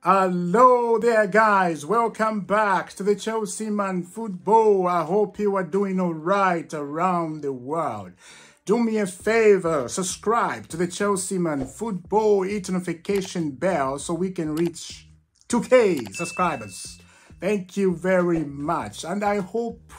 Hello there, guys. Welcome back to the Chelsea Man Football. I hope you are doing all right around the world. Do me a favor, subscribe to the Chelsea Man Football, hit notification bell so we can reach 2K subscribers. Thank you very much. And I hope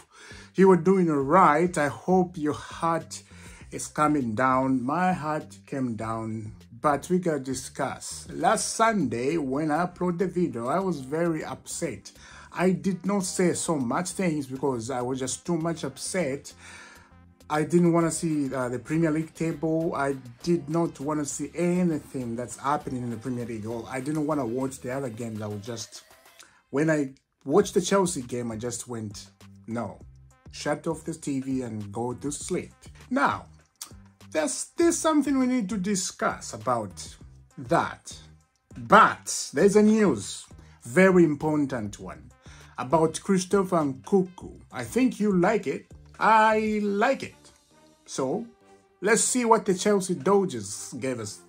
you are doing all right. I hope your heart is coming down. My heart came down. But we gotta discuss. Last Sunday, when I uploaded the video, I was very upset. I did not say so much things because I was just too much upset. I didn't want to see the Premier League table. I did not want to see anything that's happening in the Premier League. Or I didn't want to watch the other games. I was just, when I watched the Chelsea game, I just went, no, shut off the TV and go to sleep. Now, there's something we need to discuss about that. But there's a news, very important one, about Christopher Nkunku. I think you like it. I like it. So let's see what the Chelsea Dodgers gave us.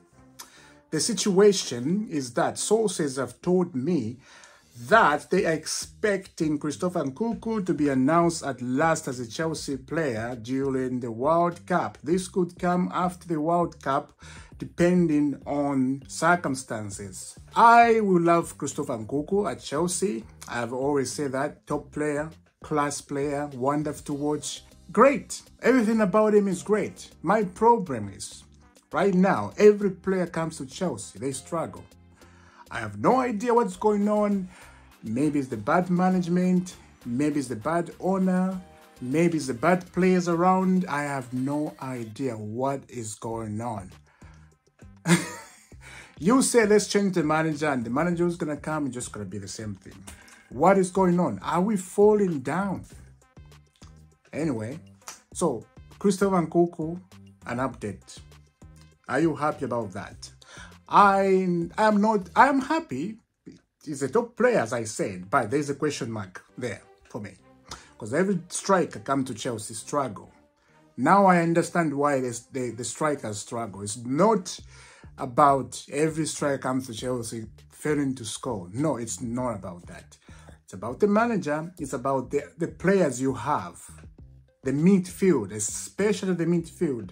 The situation is that sources have told me that they are expecting Christopher Nkunku to be announced at last as a Chelsea player during the World Cup. This could come after the World Cup, depending on circumstances. I will love Christopher Nkunku at Chelsea. I've always said that. Top player, class player, wonderful to watch. Great. Everything about him is great. My problem is, right now, every player comes to Chelsea, they struggle. I have no idea what's going on. Maybe it's the bad management. Maybe it's the bad owner. Maybe it's the bad players around. I have no idea what is going on. You say, let's change the manager, and the manager who's going to come is just going to be the same thing. What is going on? Are we falling down? Anyway, so Christopher Nkunku, an update. Are you happy about that? I am happy. He's a top player, as I said, but there's a question mark there for me. Because every striker come to Chelsea struggle. Now I understand why the strikers struggle. It's not about every striker comes to Chelsea failing to score. No, it's not about that. It's about the manager. It's about the players you have. The midfield, especially the midfield.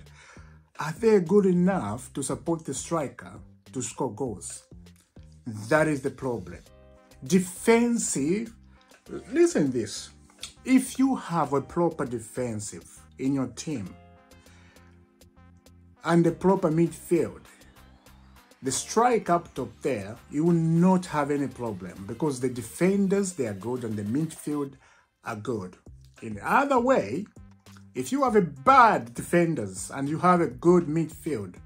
Are they good enough to support the striker to score goals? That is the problem. Defensive, listen to this. If you have a proper defensive in your team and a proper midfield, the strike up top there, you will not have any problem because the defenders, they are good and the midfield are good. In the other way, if you have a bad defenders and you have a good midfield,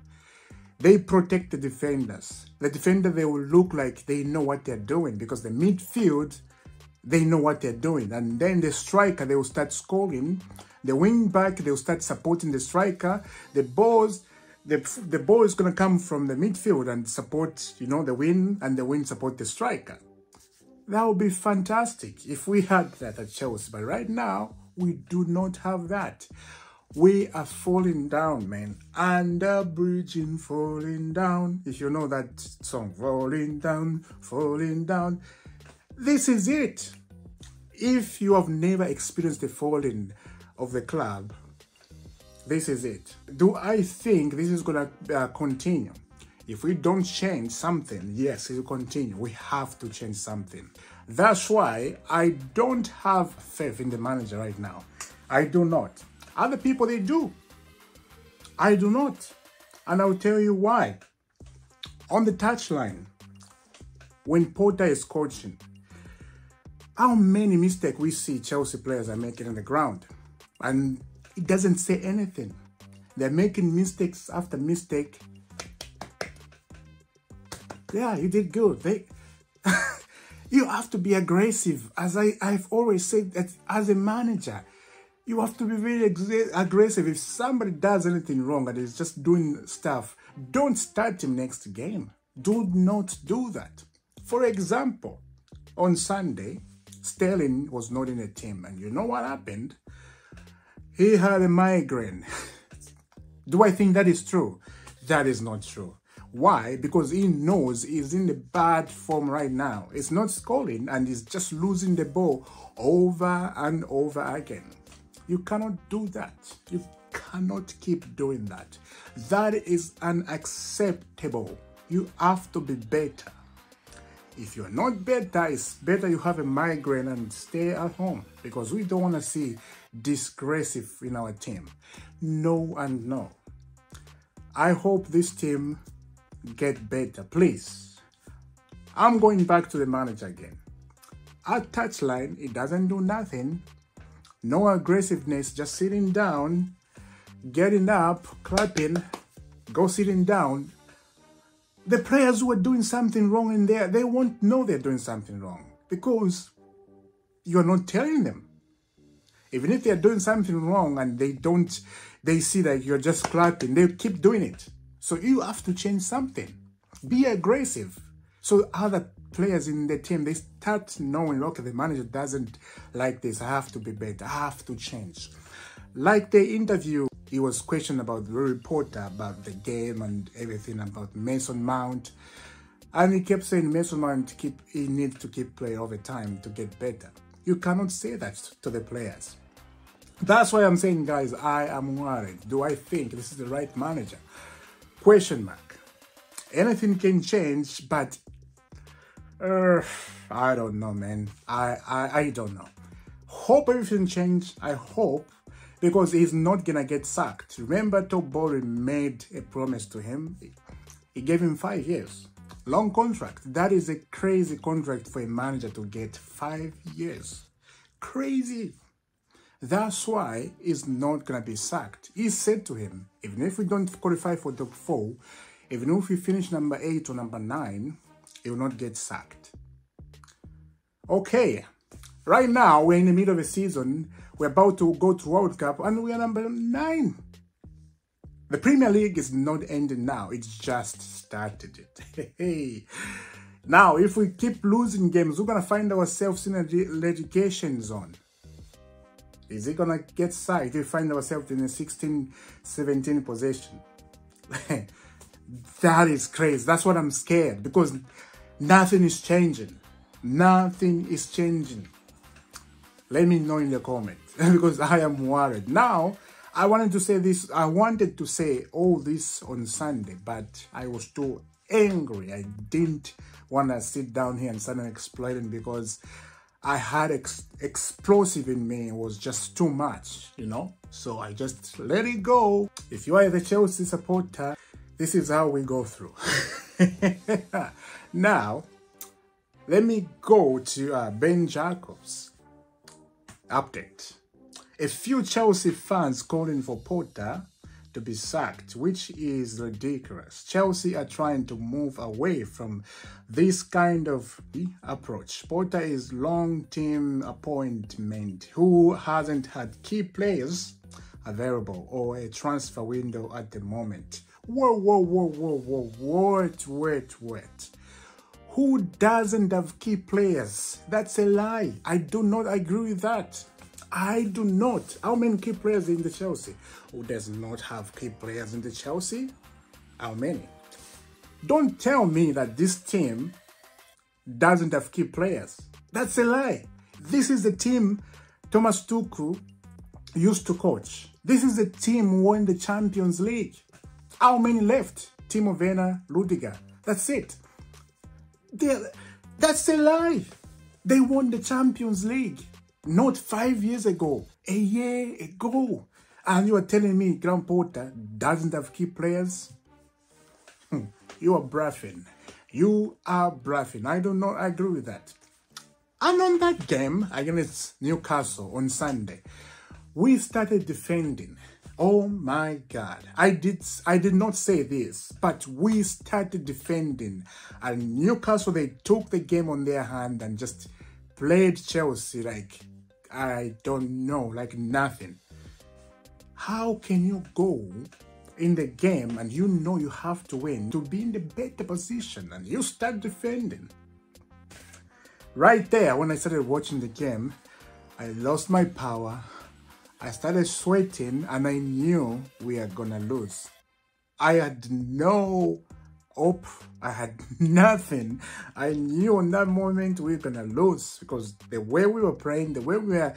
they protect the defenders. The defender, they will look like they know what they're doing because the midfield, they know what they're doing. And then the striker, they will start scoring. The wing back, they will start supporting the striker. The ball is going to come from the midfield and support, the wing, and the wing support the striker. That would be fantastic if we had that at Chelsea. But right now, we do not have that. We are falling down, man. Under bridge and falling down. If you know that song, falling down, falling down. This is it. If you have never experienced the falling of the club, this is it. Do I think this is going to continue? If we don't change something, yes, it will continue. We have to change something. That's why I don't have faith in the manager right now. I do not. Other people, they do. I do not. And I'll tell you why. On the touchline, when Potter is coaching, how many mistakes we see Chelsea players are making on the ground? And it doesn't say anything. They're making mistakes after mistake. Yeah, you did good. You have to be aggressive. As I've always said, that as a manager, you have to be very aggressive. If somebody does anything wrong and is just doing stuff, don't start him next game. Do not do that. For example, on Sunday, Sterling was not in a team. And you know what happened? He had a migraine. Do I think that is true? That is not true. Why? Because he knows he's in the bad form right now. It's not scoring and he's just losing the ball over and over again. You cannot do that. You cannot keep doing that. That is unacceptable. You have to be better. If you're not better, it's better you have a migraine and stay at home, because we don't want to see disgrace in our team. No and no. I hope this team get better, please. I'm going back to the manager again. At touchline, it doesn't do nothing. No aggressiveness, just sitting down, getting up, clapping, go sitting down. The players who are doing something wrong in there, they won't know they're doing something wrong because you're not telling them. Even if they're doing something wrong and they see that you're just clapping, they keep doing it. So you have to change something. Be aggressive. So other players in the team, they start knowing, okay, the manager doesn't like this. I have to be better. I have to change. Like the interview, he was questioned about the reporter about the game and everything about Mason Mount. And he kept saying Mason Mount, he needs to keep playing over time to get better. You cannot say that to the players. That's why I'm saying, guys, I am worried. Do I think this is the right manager? Question mark. Anything can change, but I don't know, man. I don't know. Hope everything changes. I hope, because he's not gonna get sacked. Remember, Top Bowley made a promise to him. He gave him 5 years. Long contract. That is a crazy contract for a manager to get 5 years. Crazy. That's why he's not going to be sacked. He said to him, even if we don't qualify for top 4, even if we finish number 8 or number 9, he will not get sacked. Okay, right now we're in the middle of the season. We're about to go to World Cup and we are number 9. The Premier League is not ending now. It's just started it. Hey. Now, if we keep losing games, we're going to find ourselves in a relegation zone. Is it going to get sacked if we find ourselves in a 16-17 position? That is crazy. That's what I'm scared, because nothing is changing. Nothing is changing. Let me know in the comments because I am worried. Now, I wanted to say this. I wanted to say all this on Sunday, but I was too angry. I didn't want to sit down here and start explaining because I had explosive in me. It was just too much, you know. So I just let it go. If you are the Chelsea supporter, this is how we go through. Now, let me go to Ben Jacobs' update. A few Chelsea fans calling for Potter to be sacked, which is ridiculous. Chelsea are trying to move away from this kind of approach. Potter is long-term appointment who hasn't had key players available or a transfer window at the moment. Wait. Who doesn't have key players? That's a lie. I do not agree with that. I do not. How many key players in the Chelsea? Who does not have key players in the Chelsea? How many? Don't tell me that this team doesn't have key players. That's a lie. This is the team Thomas Tuchel used to coach. This is the team who won the Champions League. How many left? Timo Werner, Rudiger. That's it. That's a lie. They won the Champions League. Not 5 years ago, a year ago. And you are telling me Graham Potter doesn't have key players? You are bluffing. You are bluffing. I do not agree with that. And on that game against Newcastle on Sunday, we started defending. Oh my God. I did not say this, but we started defending. And Newcastle, they took the game on their hand and just played Chelsea like, I don't know, like nothing. How can you go in the game and you know you have to win to be in the better position and you start defending? Right there, when I started watching the game, I lost my power. I started sweating and I knew we are gonna lose. I had no hope. I had nothing. I knew in that moment we were going to lose because the way we were playing, the way we were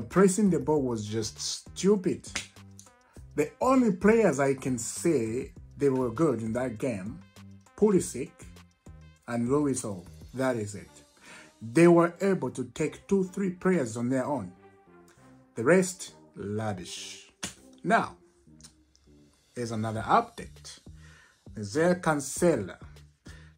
pressing the ball was just stupid. The only players I can say they were good in that game, Pulisic and Louis Hall. That is it. They were able to take 2-3 players on their own. The rest, lavish. Now, here's another update. Their Cancelo.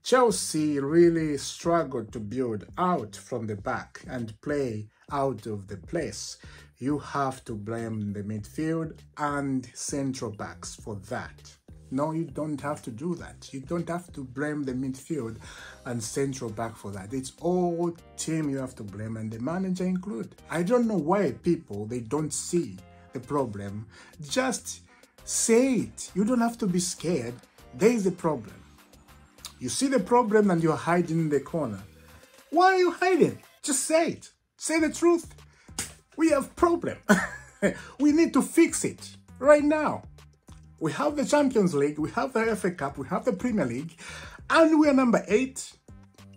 Chelsea really struggled to build out from the back and play out of the place. You have to blame the midfield and central backs for that. No, you don't have to do that. You don't have to blame the midfield and central back for that. It's all team you have to blame, and the manager included. I don't know why people, they don't see the problem. Just say it. You don't have to be scared. There is a problem. You see the problem and you're hiding in the corner. Why are you hiding? Just say it. Say the truth. We have problem. We need to fix it right now. We have the Champions League, we have the FA Cup, we have the Premier League, and we are number 8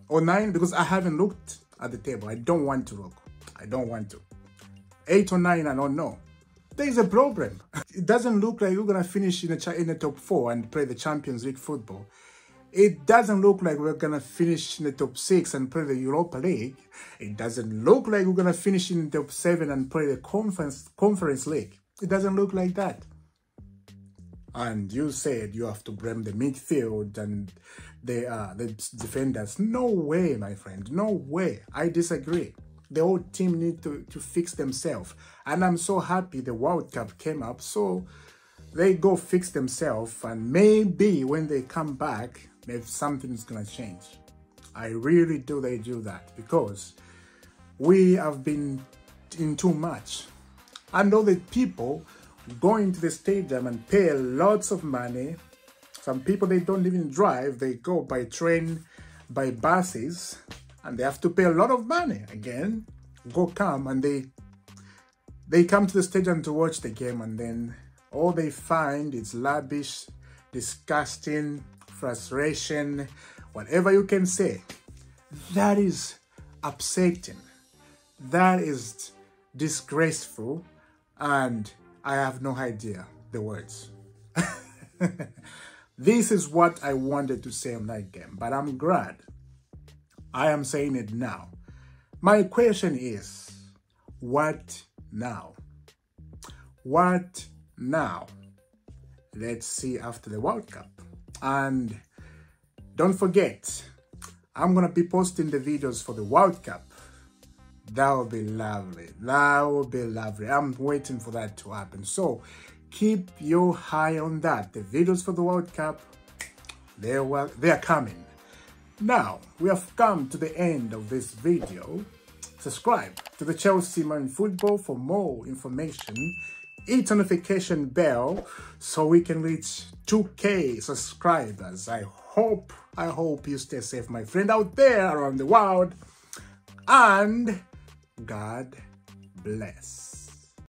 or 9 because I haven't looked at the table. I don't want to look. I don't want to. 8 or 9, I don't know. There is a problem. It doesn't look like we're going to finish in the top 4 and play the Champions League football. It doesn't look like we're going to finish in the top 6 and play the Europa League. It doesn't look like we're going to finish in the top 7 and play the Conference League. It doesn't look like that. And you said you have to blame the midfield and the defenders. No way, my friend. No way. I disagree. The whole team need to fix themselves. And I'm so happy the World Cup came up. So they go fix themselves. And maybe when they come back, maybe something is going to change. I really do they do that. Because we have been in too much. I know that people going to the stadium and pay lots of money. Some people, they don't even drive. They go by train, by buses, and they have to pay a lot of money. Again, come and they come to the stadium to watch the game, and then all they find is lavish, disgusting, frustration, whatever you can say. That is upsetting. That is disgraceful, and I have no idea the words. This is what I wanted to say on that game, but I'm glad I am saying it now. My question is, what now? What now? Let's see after the World Cup. And don't forget, I'm going to be posting the videos for the World Cup. That will be lovely. That will be lovely. I'm waiting for that to happen. So keep your eye on that. The videos for the World Cup, they're coming. Now, we have come to the end of this video. Subscribe to the Chelsea Man Football for more information. Hit the notification bell so we can reach 2K subscribers. I hope you stay safe, my friend, out there around the world. And God bless.